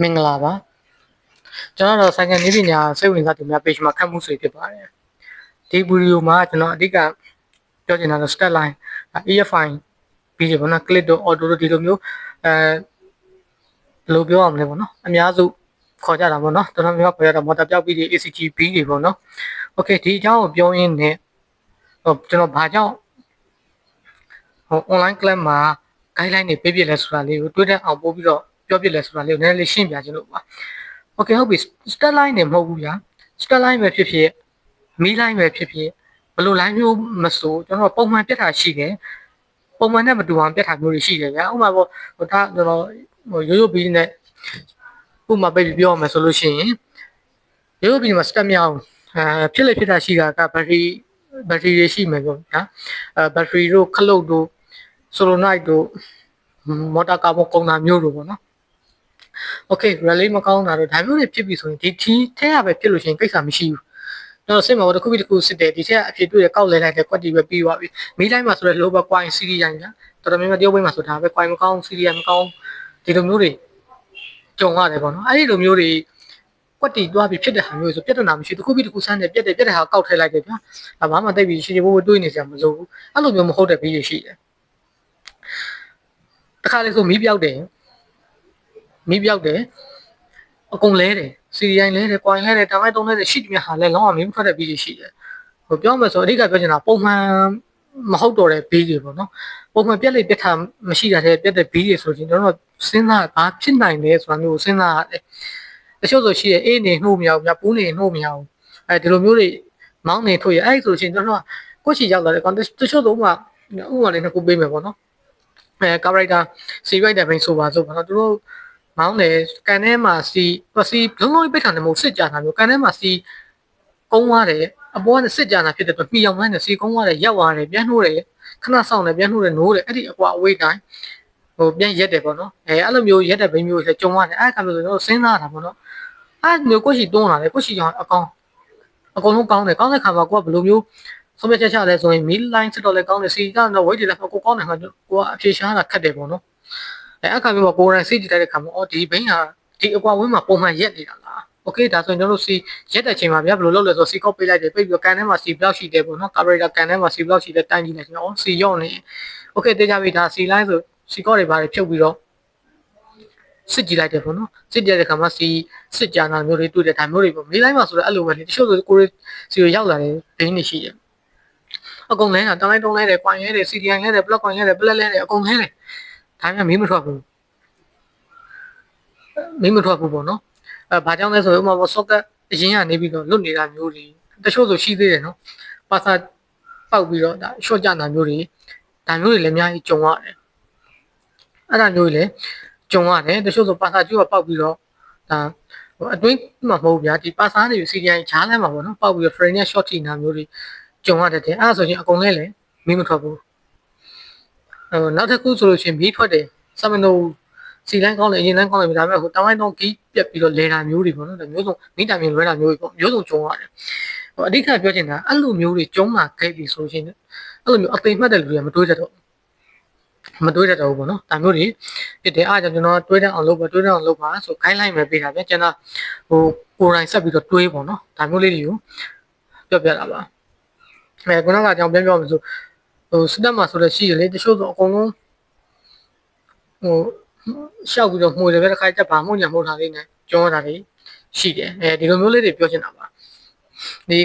မင်္ဂလာပါကျွန်တော်တို့ဆိုင်ကနည်းပညာစိတ်ဝင်စားသူများ page မှာခတ်မှုဆွေဖြစ်ပါတယ်ဒီဗီဒီယိုမှာကျွန်တော်အဓိကပြောချင်တာက step line EFI ပြီးတယ်ပေါ့နော် click တို့ auto တို့ဒီလိုမျိုးဘယ်လိုပြောအောင်လဲပေါ့နော်အများစုခေါ်ကြတာပေါ့နော်တော်တော်များများခေါ်ကြတာ motor ပြောက်ပြီးတွေ ACG ပြီးတွေပေါ့နော် okay ဒီအကြောင်းကိုပြောရင်းနဲ့ကျွန်တော်ဘာကြောင့်online class မှာ guideline တွေပေးပြလဲဆိုတာလေးကိုတွေးတဲ့အောင်ပို့ပြီးတော့ပြောပြလဲဆိုတာလေးကိုနည်းနည်းလေးရှင်းပြခြင်းလို့ပါ okay ဟုတ်ပြီ step line တွေမဟုတ်ဘူးဗျာ step line ပဲဖြစ်ဖြစ်မီး line ပဲဖြစ်ဖြစ်ဘယ်လို line မျိုးမဆိုကျွန်တော်ပုံမှန်ပြတ်တာရှိတယ်ပုံမှန်နဲ့မတူအောင်ပြတ်တာမျိုးတွေရှိတယ်ဗျာဥပမာပေါ့ဒါကျွန်တော်ရိုးရိုးဘီနဲ့ဥပမာပဲပြောရမယ်ဆိုလို့ရှိရင်ရိုးရိုးဘီမှာ step မြောက်ဖြစ်လေဖြစ်တာရှိတာက battery တွေရှိမယ်ပေါ့ဗျာbattery တို့ခလုတ်တို့ solenoid တို့ motor carbon ကုန်တာမျိုးတို့ပေါ့နော် okay relay မကောင်းတာတော့ဒါမျိုးတွေဖြစ်ပြီဆိုရင်ဒီထဲကပဲဖြစ်လို့ရှိရင်ကိစ္စမရှိဘူးကျွန်တော်စိတ်မှာတစ်ခုပြီးတစ်ခုစစ်တယ်ဒီထက်အဖြစ်တွေ့ရကောက်လဲလိုက်တဲ့ကွက်တီပဲပြီးသွားပြီမီးလိုက်မှာဆိုတော့ lower coin series ရိုင်းညာတော်တော်များများတရုတ်ဘက်မှာဆိုဒါပဲ coin မကောင်း series မကောင်းဒီလိုမျိုးတွေကြုံရတယ်ပေါ့နော်အဲ့ဒီလိုမျိုးတွေကွက်တီသွားပြီးဖြစ်တဲ့ဟာမျိုးဆိုပြဿနာမရှိတစ်ခုပြီးတစ်ခုစမ်းတယ်ပြတ်တဲ့ဟာကောက်ထဲလိုက်တယ်ဗျာဒါမှမသိပြီးရှိဖို့တွေးနေစရာမလိုဘူးအဲ့လိုမျိုးမဟုတ်တဲ့ပြီးရရှိတယ်တခါလေဆိုမီးပြောက်တယ်အကုန်လဲတယ်စီရီယိုင်းလဲတယ်၊ကွိုင်လဲတယ်၊တမိုင်းတုံးလဲတယ်ရှိတယ်ဟာလဲလုံးဝမင်းထွက်တဲ့ဘီတွေရှိတယ်။ဟိုပြောမယ်ဆိုအဓိကပြောချင်တာပုံမှန်မဟုတ်တော့တဲ့ဘီတွေပေါ့နော်။ပုံမှန်ပြက်လိုက်ပြက်ထားမရှိတာတဲ့ပြက်တဲ့ဘီတွေဆိုရင်ကျွန်တော်တို့စဉ်းစားဘာဖြစ်နိုင်လဲဆိုတာမျိုးကိုစဉ်းစားရတယ်။တချို့ဆိုရှိရဲ့အေးနေနှိုးမရဘူး၊ပူးနေနှိုးမရဘူး။အဲဒီလိုမျိုးတွေမောင်းနေထုတ်ရအဲ့ဆိုရှင်ကျွန်တော်ကကိုချီရောက်လာတဲ့ကောင်တချို့တော့ဥပမာလေးနှစ်ခုပေးမယ်ပေါ့နော်။ကာရိုက်တာစီရိုက်တဲ့ဘိန်းဆိုပါစို့ပေါ့နော်သူတို့မောင်းတယ်ကန်ထဲမှာစီလုံးလုံးပိတ်ထားတယ်မဟုတ်စစ်ကြတာမျိုးကန်ထဲမှာစီကုန်းသွားတယ်အပေါ်ကစစ်ကြတာဖြစ်တဲ့အတွက်ပြီးအောင်မှန်းတယ်စီကုန်းသွားတယ်ရောက်သွားတယ်ပြန်နှိုးတယ်ခဏဆောင်တယ်ပြန်နှိုးတယ်နိုးတယ်အဲ့ဒီအကွာအဝေးတိုင်းဟိုပြန်ရက်တယ်ပေါ့နော်အဲ့လိုမျိုးရက်တဲ့ဘိန်းမျိုးတွေကြုံရတယ်အဲ့ခါမျိုးဆိုတော့စဉ်းစားတာပေါ့နော်အဲ့မျိုးကိုရှိတွန်းလာတယ်ကိုရှိကြောင်အကောင်လုံးကောင်းတယ်ကောင်းတဲ့ခါမှာကိုကဘယ်လိုမျိုးဆုံးဖြတ်ချက်ချလဲဆိုရင်မီးလိုင်းစစ်တော့လဲကောင်းတယ်စီကတော့ဝိတ်တွေလည်းကိုကောင်းတယ်ခါကိုကအဖြေရှားတာခက်တယ်ပေါ့နော်အခါမျိုးမှာကိုယ်တိုင်စိတ်ကြည့်လိုက်တဲ့ခါမှာအော်ဒီဘိန်းဟာဒီအကွာဝင်းမှာပုံမှန်ရက်နေတာလားโอเคဒါဆိုရင်ကျွန်တော်တို့စီရက်တဲ့ချိန်မှာဗျာဘယ်လိုလုပ်လဲဆိုစီကောက်ပေးလိုက်တယ်ပိတ်ပြီးကန်ထဲမှာစီဘလောက်ရှိတယ်ပေါ့နော်ကာဘရီတာကန်ထဲမှာစီဘလောက်ရှိတယ်တိုင်းကြည့်လိုက်ကျွန်တော်စီရော့နေโอเคတေးကြပြီဒါစီလိုင်းဆိုစီကော့တွေပါတယ်ဖြုတ်ပြီးတော့စစ်ကြည့်လိုက်တယ်ပေါ့နော်စစ်ကြည့်တဲ့ခါမှာစီစစ်ကြနာမျိုးတွေတွေ့တဲ့ဒါမျိုးတွေပေါ့မေးလိုက်မှဆိုတော့အဲ့လိုပဲလေတချို့ဆိုကိုရီစီကိုရောက်လာတယ်ဘိန်းတွေရှိတယ်အကုန်လဲတာတလိုက်တုံးလဲတယ်၊ကွိုင်လဲတယ်၊CDIလဲတယ်၊ပလက်ကွိုင်လဲတယ်၊ပလက်လဲတယ်အကုန်လဲတယ်ဒါမှမမေးမထွက်ဘူးပေါ့နော်ဘာကြောင့်လဲဆိုတော့ဥပမာပေါ့ socket အရင်ကနေပြီးတော့လွတ်နေတာမျိုးတွေတချို့ဆိုရှိသေးတယ်နော်ပါစာပောက်ပြီးတော့ဒါ short ကျတာမျိုးတွေဒါမျိုးတွေလည်းအများကြီးကြုံရတယ်အဲ့ဒါမျိုးတွေလည်းကြုံရတယ်တချို့ဆိုပါစာကျိုးကပောက်ပြီးတော့ဒါအတွင်းမှာမဟုတ်ဗျာဒီပါစာနေ CDI ဂျားလမ်းမှာပေါ့နော်ပောက်ပြီးတော့ frame နဲ့ short ထိနာမျိုးတွေကြုံရတယ်တဲ့အဲ့ဒါဆိုရင်အကုန်လဲလေမင်းမထွက်ဘူးနောက်တစ်ခုဆိုလို့ရှိရင်မီးထွက်တယ်စမနိုစီလိုင်းကောင်းတယ်အရင်လိုင်းကောင်းတယ်ဒါပေမဲ့ဟိုတောင်းတော့ကီးပြက်ပြီးတော့လဲတာမျိုးတွေပေါ့နော်ဒါမျိုးစုံမိတာမြင်လွဲတာမျိုးတွေပေါ့မျိုးစုံကြုံရတယ်ဟိုအဓိကပြောချင်တာအဲ့လိုမျိုးတွေကြုံလာခဲ့ပြီဆိုရှင်အဲ့လိုမျိုးအသိမှတ်တဲ့လူတွေကမတွေးတတ်တော့ဘူးပေါ့နော်ဒါမျိုးတွေဖြစ်တယ်အားကြောင့်ကျွန်တော်တွေးတတ်အောင်လုပ်ပါဆို guideline ပဲပေးတာဗျကျွန်တော်ဟိုကိုယ်တိုင်ဆက်ပြီးတော့တွေးပေါ့နော်ဒါမျိုးလေးတွေကိုပြောပြတာပါခုနကအကြောင်းပြောမှဆိုဟိုစတက်မှာဆိုတော့ရှိရလေတချို့ဆိုအကုန်လုံးဟိုရှောက်ပြီးတော့မှုတယ်ပဲတစ်ခါတက်ပါမှုညာမှုထားလေးနဲ့ကြောတာတွေရှိတယ်ဒီလိုမျိုးလေးတွေပြောချင်တာပါဒီ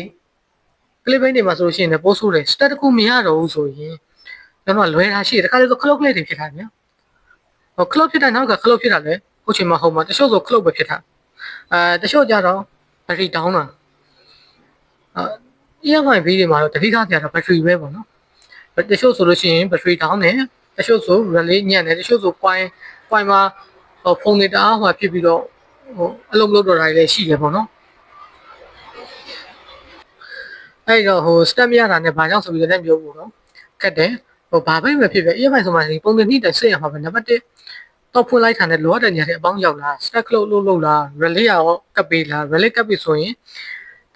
clip ဘိန်းတွေမှာဆိုလို့ရှိရင်လည်းပို့ဆိုးတယ် stat တစ်ခုမရတော့ဘူးဆိုရင်ကျွန်တော်လွယ်တာရှိတယ်တခါလေဆိုခလုတ်ကလေးတွေဖြစ်တာဗျာဟိုခလုတ်ဖြစ်တဲ့နောက်ကခလုတ်ဖြစ်တာလေဟုတ်ချင်မဟုတ်မှာတချို့ဆိုခလုတ်ပဲဖြစ်တာတချို့ကြတော့ battery down တာEMI ဘီးတွေမှာတော့တတိထားကြတော့ battery ပဲပေါ့နော်တချို့ဆိုလို့ရှိရင် battery down တယ်တချို့ဆို relay ညံ့တယ်တချို့ဆို coin မှာဖုန်းတွေတအားဟိုဖြစ်ပြီးတော့ဟိုအလုံးမလို့တော့တာလည်းရှိတယ်ပေါ့နော်အဲ့တော့ဟို step မရတာနဲ့ဘာကြောင့်ဆိုပြီးလည်းပြောဖို့တော့ခက်တယ်ဟိုဘာပဲပဲဖြစ်ဖြစ် EMI ဆိုမှဒီပုံစံနှိမ့်တယ်စိတ်ရမှာပဲနံပါတ်1တော့ဖွင့်လိုက်တာနဲ့လိုအပ်တဲ့နေရာတွေအပေါင်းရောက်လာ stack လို့လား relay ရောကပ်ပေးလား relay ကပ်ပြီဆိုရင်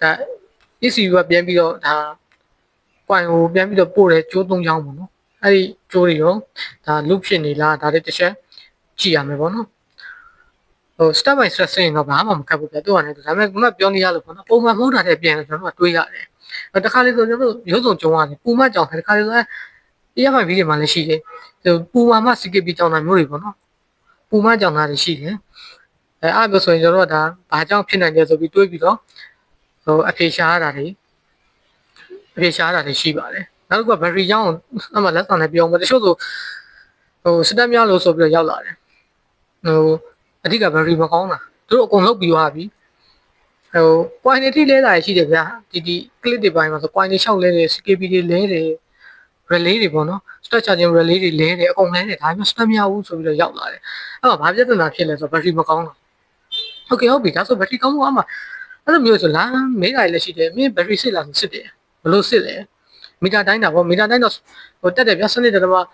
ဒါ ECU ကပြန်ပြီးတော့ဒါကွိုင်ကိုပြန်ပြီးတော့ပို့တယ်ကျိုး၃ချောင်းပေါ့နော်အဲ့ဒီကျိုးတွေရောဒါ loop ဖြစ်နေလားဒါတွေတစ်ချက်ကြည့်ရမယ်ပေါ့နော် step by step စဉ်တော့ဘာမှမကတ်ဘူးဗျသူကလည်းဒါပေမဲ့ခုနပြောနေရလို့ပေါ့နော်ပုံမှန်မဟုတ်တာတဲ့ပြန်ကျွန်တော်တို့ကတွေးရတယ်တခါလေဆိုကျွန်တော်တို့ရုပ်စုံကြုံရတယ်ပူမကြောင်တခါလေဆိုEFI ဗီဒီယိုမှာလည်းရှိတယ်ပူမမှ CKB ကြောင်တာမျိုးတွေပေါ့နော်ပူမကြောင်တာတွေရှိတယ်အဲ့လိုဆိုရင်ကျွန်တော်တို့ကဒါဘာကြောင့်ဖြစ်နိုင်လဲဆိုပြီးတွေးပြီးတော့အဖြေရှာရတာတွေရှိပါတယ်နောက်တစ်ခုက battery ကြောင်းအမှလက်ဆောင်နဲ့ပြောအောင်တချို့ဆိုစတက်များလို့ဆိုပြီးတော့ရောက်လာတယ်အဓိက battery မကောင်းတာသူတို့အကုန်လုတ်ပြီးသွားပြီ quantity လဲတာရှိတယ်ဗျာဒီ clip တွေပိုင်းမှာဆို quantity 6လဲတယ် CKB တွေလဲတယ် relay တွေပေါ့နော် start charging relay တွေလဲတယ်အကုန်လဲတယ်ဒါပေမဲ့ start မရဘူးဆိုပြီးတော့ရောက်လာတယ်အဲ့တော့ဘာပြဿနာဖြစ်လဲဆိုတော့ battery မကောင်းတာဟုတ်ပြီဒါဆို battery ကောင်းမှုအမှအဲ့လိုမျိုးဆိုလာမေးတာလည်းရှိတယ်မင်း battery စစ်လားစစ်တယ်ဘလို့စစ်လဲမီတာတိုင်းတာပေါ့မီတာတိုင်းတော့တက်တယ်ဗျာစနစ်တည်းတော့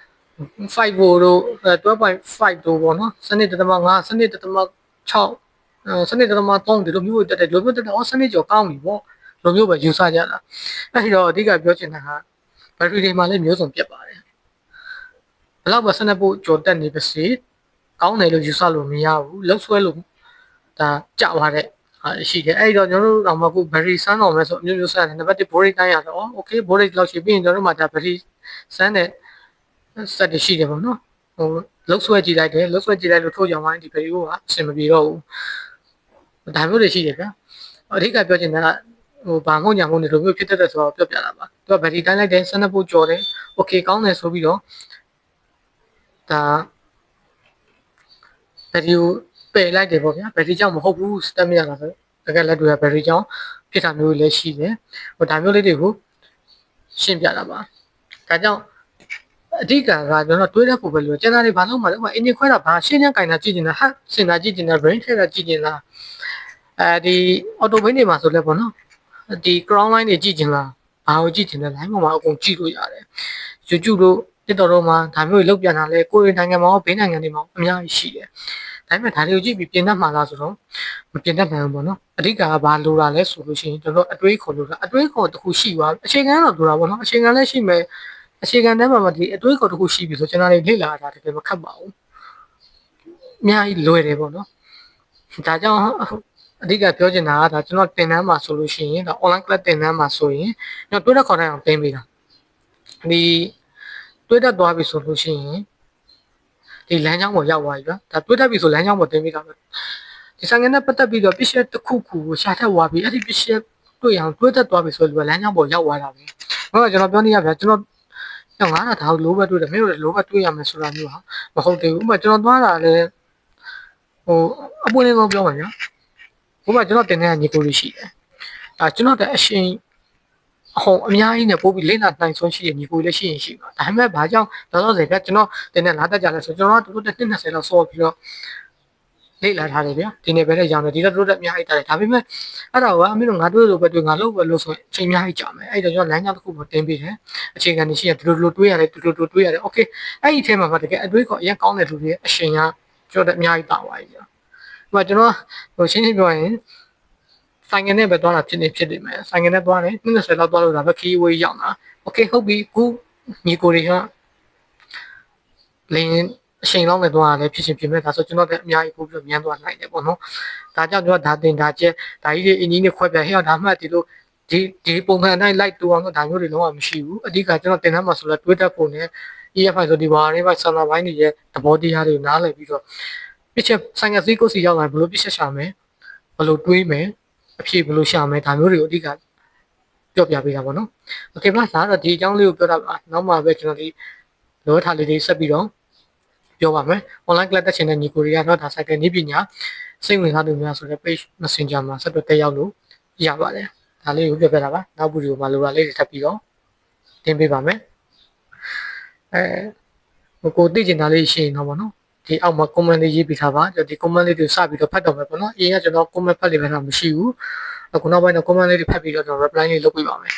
5 volt တို့12.5 တို့ပေါ့နော်စနစ်တည်းတော့5စနစ်တည်းတော့6စနစ်တည်းတော့3ဒီလိုမျိုးတက်တယ်လိုမျိုးတက်တော့စနစ်ကျော်ကောင်းပြီပေါ့လိုမျိုးပဲယူဆကြတာအဲ့ဒီတော့အဓိကပြောချင်တာက battery တွေမှာလည်းမျိုးစုံပြတ်ပါတယ်ဘလောက်ပဲစနစ်ဖို့ကျော်တက်နေပါစေကောင်းတယ်လို့ယူဆလို့မရဘူးလှုပ်ဆွဲလို့ဒါကြသွားတဲ့ရှိတယ်အဲ့တော့ကျွန်တော်တို့တော့မဟုတ် battery စမ်းတော့မယ်ဆိုအမျိုးမျိုးစမ်းတယ်နံပါတ်1 voltage တိုင်းရတော့ okay voltage လောက်ရှိပြီးရင်ကျွန်တော်တို့မှာဒါ battery စမ်းတဲ့ set ရှိတယ်ပေါ့နော်လှုပ်ဆွဲကြည့်လိုက်တယ်လှုပ်ဆွဲကြည့်လိုက်လို့ထိုးကြောင်ပိုင်းဒီ battery ကအဆင်မပြေတော့ဘူးဒါမျိုးတွေရှိတယ်ဗျာအဓိကပြောချင်တာကဘာမှညာမှုတွေလိုမျိုးဖြစ်တတ်တဲ့ဆိုတော့ပြောပြတာပါသူက battery တိုင်းလိုက်တယ်စမ်းတဲ့ဖို့ကြော်တယ် okay ကောင်းတယ်ဆိုပြီးတော့ဒါ battery ကိုပယ်လိုက်တယ်ပေါ့ဗျာ battery ကြောင့်မဟုတ်ဘူး step မရတာဆိုတကယ်လက်တွေက battery ကြောင့်ဖြစ်တာမျိုးလည်းရှိတယ်ဒါမျိုးလေးတွေကိုရှင်းပြတာပါဒါကြောင့်အဓိကကကျွန်တော်တွေးတဲ့ပုံပဲလို့ကျန်တာတွေဘာလို့မှလဲဥပမာ engine ခွဲတာဘာရှင်းရှင်းကင်တာကြည့်နေတာဟာစင်တာကြည့်နေတာ brain ထဲတာကြည့်နေတာဒီ auto brain တွေမှာဆိုလဲပေါ့နော်ဒီ ground line တွေကြည့်ချင်လားဘာကိုကြည့်ချင်လဲ line ပေါ်မှာအကုန်ကြည့်လို့ရတယ် YouTube တို့ TikTok တို့မှာဒါမျိုးတွေလုပ်ပြန်တာလဲကိုရီးယားနိုင်ငံမှာရောဘေးနိုင်ငံတွေမှာအများကြီးရှိတယ်ဒါပေမဲ့ဒါတွေကိုကြည့်ပြီးပြင်တတ်မှာလားဆိုတော့မပြင်တတ်နိုင်ဘူးပေါ့နော်အဓိကကဘာလိုတာလဲဆိုလို့ရှိရင်ကျွန်တော်အတွေးခေါ်လို့တာအတွေးခေါ်တစ်ခုရှိသွားအခြေခံတော့လိုတာပေါ့နော်အခြေခံလည်းရှိမယ်အခြေခံတန်းမှာဒီအတွေးခေါ်တစ်ခုရှိပြီဆိုကျွန်တော်တွေလေ့လာတာတကယ်မခက်ပါဘူးအများကြီးလွယ်တယ်ပေါ့နော်ဒါကြောင့်အဓိကပြောချင်တာကဒါကျွန်တော်တင်တန်းမှာဆိုလို့ရှိရင်ဒါ online class တင်တန်းမှာဆိုရင်ကျွန်တော်တွေးတဲ့ခေါ်တိုင်းအောင်တင်ပေးတာဒီတွေးတတ်သွားပြီဆိုလို့ရှိရင်ဒီလမ်းကြောင်းပေါ်ရောက်သွားပြီဗျာဒါတွေးတတ်ပြီဆိုလမ်းကြောင်းပေါ်တင်ပေးတာပဲဒီဆိုင်ငယ်နဲ့ပတ်သက်ပြီးတော့ပစ္စည်းတစ်ခုခုကိုရှာထက်သွားပြီအဲ့ဒီပစ္စည်းတွေ့အောင်တွေးတတ်သွားပြီဆိုတော့လမ်းကြောင်းပေါ်ရောက်သွားတာပဲဟုတ်ကဲ့ကျွန်တော်ပြောနေရဗျာကျွန်တော်ငါးတာဒါကိုလိုဘက်တွေ့တယ်မင်းတို့လည်းလိုဘက်တွေ့ရမယ်ဆိုတာမျိုးဟာမဟုတ်သေးဘူးဥပမာကျွန်တော်သွားတာလည်းအပွင့်လေးတော့ပြောပါဗျာဥပမာကျွန်တော်တင်တဲ့ညီကိုလေးရှိတယ်ကျွန်တော်တဲ့အရှင်အများကြီးနဲ့ပို့ပြီးလိမ့်တာနိုင်ဆုံးရှိတဲ့ညီကိုလေးရှိရင်ရှိပါဒါပေမဲ့ဘာကြောင့်တော့ဆိုဗျာကျွန်တော်တင်တဲ့လားတက်ကြလဲဆိုကျွန်တော်ကတို့တက်20လောက်စောပြီးတော့လေ့လာထားတယ်ဗျာဒီနေ့ပဲတဲ့ရောင်းတယ်ဒီတော့တို့တက်အများကြီးတာတယ်ဒါပေမဲ့အဲ့ဒါကအမင်းတို့ငါတို့လိုပဲတွေ့ငါလို့ပဲလို့ဆိုရင်အချိန်အများကြီးကြာမယ်အဲ့တော့ကျွန်တော်လမ်းကြောင်းတစ်ခုပေါ်တင်ပေးတယ်အခြေခံနေရှိရဒီလိုတွေးရတယ်ဒီလိုတွေးရတယ်โอเคအဲ့ဒီအထဲမှာတကယ်အတွေးခေါ်အရင်ကောင်းတဲ့လူတွေအရှင်ကကျွန်တော်တက်အများကြီးတာပါကြီးဗျာဟိုကျွန်တော်ရှင်းရှင်းပြောရင်ဆိုင်ငယ်နဲ့ပဲသွားတာဖြစ်နေမယ်ဆိုင်ငယ်နဲ့သွားတယ်20လောက်သွားလို့ဒါပဲခီးဝေးရောက်တာโอเคဟုတ်ပြီခုညီကိုတွေကလင်းအချိန်လောက်နဲ့သွားရတယ်ဖြစ်ချင်းဖြစ်မဲ့ဒါဆိုကျွန်တော်လည်းအများကြီးပို့ပြီးမြန်သွားနိုင်တယ်ပေါ့နော်ဒါကြောင့်ကျွန်တော်ဒါတင်ဒါကျဲဒါကြီးတွေအင်းကြီးနဲ့ခွဲပြဟဲ့ဒါမှဒီလိုဒီပုံမှန်အတိုင်းလိုက်တူအောင်ဒါမျိုးတွေလုံးဝမရှိဘူးအဓိကကျွန်တော်တင်တတ်မှာဆိုတော့တွေးတတ်ဖို့နဲ့ EFI ဆိုဒီဘာတွေပဲဆန္ဒပိုင်းတွေရဲ့သဘောတရားတွေကိုနားလည်ပြီးတော့ပြစ်ချက်ဆိုင်ငယ်စီးကိုစီရောက်လာဘယ်လိုပြစ်ချက်ရှာမယ်ဘယ်လိုတွေးမယ်အဖြေဘယ်လိုရှာမယ်ဒါမျိုးတွေကိုအဓိကပြောပြပေးတာပေါ့နော်โอเคပါဒါတော့ဒီအကြောင်းလေးကိုပြောတာပါနောက်မှပဲကျွန်တော်ဒီလောထားလေးတွေဆက်ပြီးတော့ပြောပါမယ် online class တက်ချင်တဲ့ညီကိုတွေကတော့ဒါ cycle နည်းပညာစိတ်ဝင်စားသူများဆိုတဲ့ page messenger မှာဆက်သွယ်တက်ရောက်လို့ရပါတယ်ဒါလေးကိုပြောပြတာပါနောက်ဗီဒီယိုမှာလိုတာလေးတွေထပ်ပြီးတော့တင်ပေးပါမယ်ကိုသိချင်တာလေးရှိရင်တော့ဗောနော်ဒီအောက်မှာ comment လေးရေးပေးထားပါဒီ comment လေးတွေစပြီးတော့ဖတ်တော့မယ်ဗောနော်အရင်ကကျွန်တော် comment ဖတ်လေးပဲတော့မရှိဘူးအခုနောက်ပိုင်းတော့ comment လေးတွေဖတ်ပြီးတော့ကျွန်တော် reply လေးလုပ်ပေးပါမယ်